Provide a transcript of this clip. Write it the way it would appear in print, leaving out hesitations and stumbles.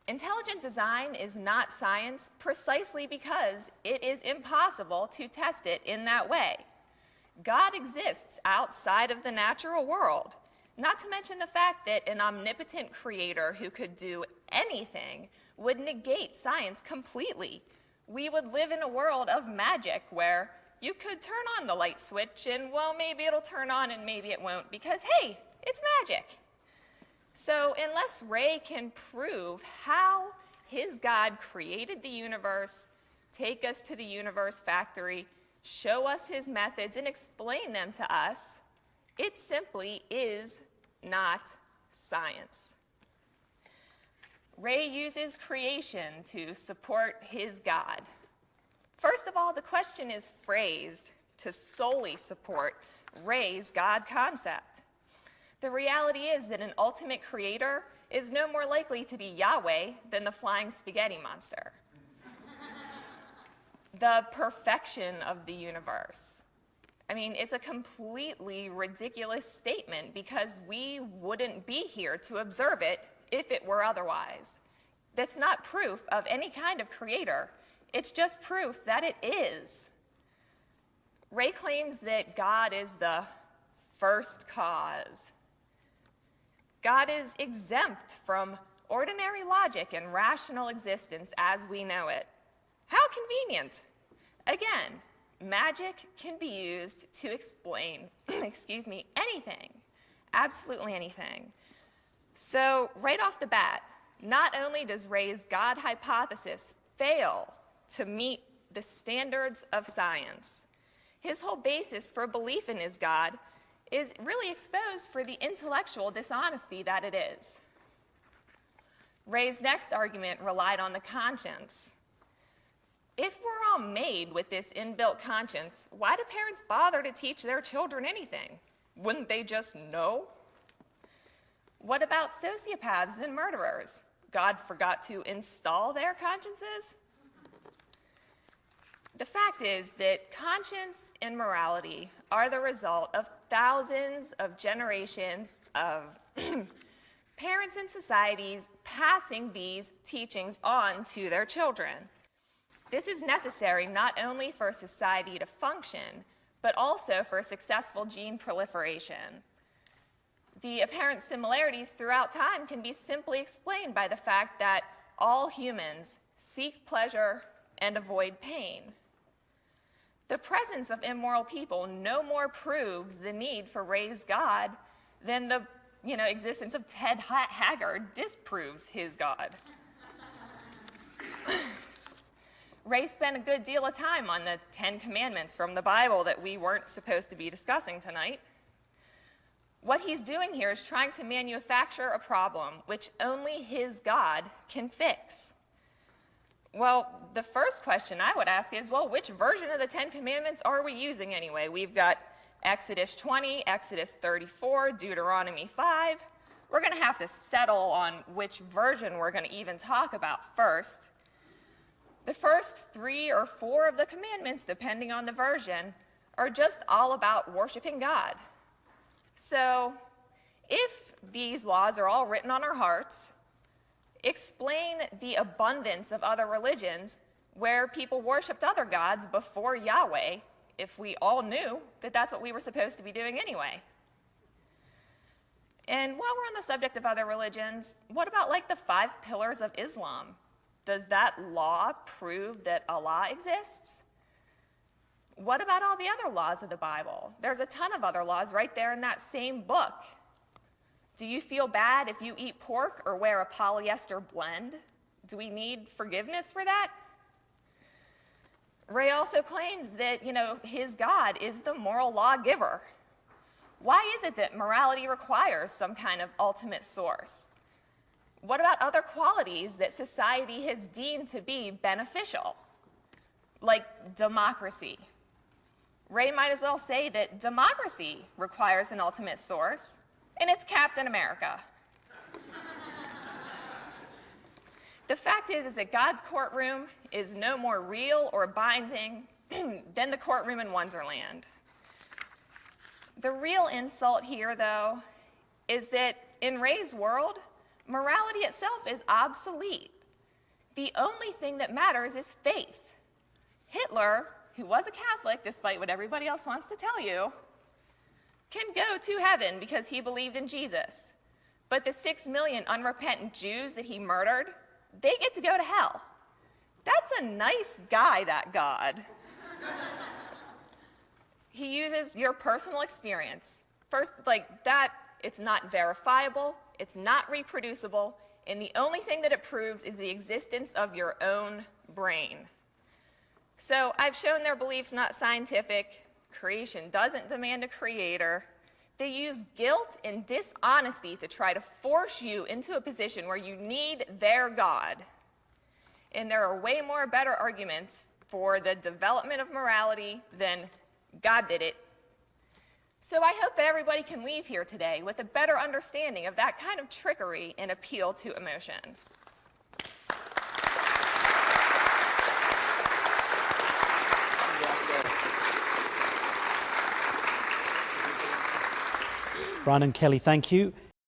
Intelligent design is not science precisely because it is impossible to test it in that way. God exists outside of the natural world, not to mention the fact that an omnipotent creator who could do anything would negate science completely. We would live in a world of magic where you could turn on the light switch and, well, maybe it'll turn on and maybe it won't because, hey, it's magic. So unless Ray can prove how his God created the universe, take us to the universe factory, show us his methods, and explain them to us, it simply is not science. Ray uses creation to support his God. First of all, the question is phrased to solely support Ray's God concept. The reality is that an ultimate creator is no more likely to be Yahweh than the flying spaghetti monster. The perfection of the universe. I mean, it's a completely ridiculous statement because we wouldn't be here to observe it if it were otherwise. That's not proof of any kind of creator. It's just proof that it is. Ray claims that God is the first cause. God is exempt from ordinary logic and rational existence as we know it. How convenient. Again, magic can be used to explain, anything, absolutely anything. So right off the bat, not only does Ray's God hypothesis fail to meet the standards of science, his whole basis for belief in his God is really exposed for the intellectual dishonesty that it is. Ray's next argument relied on the conscience. If we're all made with this inbuilt conscience, why do parents bother to teach their children anything? Wouldn't they just know? What about sociopaths and murderers? God forgot to install their consciences? The fact is that conscience and morality are the result of thousands of generations of parents and societies passing these teachings on to their children. This is necessary not only for society to function, but also for successful gene proliferation. The apparent similarities throughout time can be simply explained by the fact that all humans seek pleasure and avoid pain. The presence of immoral people no more proves the need for Ray's God than the existence of Ted Haggard disproves his God. Ray spent a good deal of time on the 10 Commandments from the Bible that we weren't supposed to be discussing tonight. What he's doing here is trying to manufacture a problem which only his God can fix. Well, the first question I would ask is, well, which version of the 10 Commandments are we using anyway? We've got Exodus 20, Exodus 34, Deuteronomy 5. We're going to have to settle on which version we're going to even talk about first. The first 3 or 4 of the commandments, depending on the version, are just all about worshiping God. So, if these laws are all written on our hearts, explain the abundance of other religions where people worshipped other gods before Yahweh, if we all knew that that's what we were supposed to be doing anyway. And while we're on the subject of other religions, what about like the 5 pillars of Islam? Does that law prove that Allah exists? What about all the other laws of the Bible? There's a ton of other laws right there in that same book. Do you feel bad if you eat pork or wear a polyester blend? Do we need forgiveness for that? Ray also claims that, his God is the moral lawgiver. Why is it that morality requires some kind of ultimate source? What about other qualities that society has deemed to be beneficial, like democracy? Ray might as well say that democracy requires an ultimate source, and it's Captain America. The fact is that God's courtroom is no more real or binding than the courtroom in Wonderland. The real insult here, though, is that in Ray's world, Morality itself is obsolete. The only thing that matters is faith. Hitler, who was a Catholic, despite what everybody else wants to tell you, can go to heaven because he believed in Jesus. But the 6 million unrepentant Jews that he murdered, they get to go to hell. That's a nice guy, that God. He uses your personal experience. First, like that, it's not verifiable, it's not reproducible, and the only thing that it proves is the existence of your own brain. So I've shown their beliefs not scientific. Creation doesn't demand a creator. They use guilt and dishonesty to try to force you into a position where you need their God. And there are way more better arguments for the development of morality than God did it. So I hope that everybody can leave here today with a better understanding of that kind of trickery and appeal to emotion. Brian and Kelly, thank you.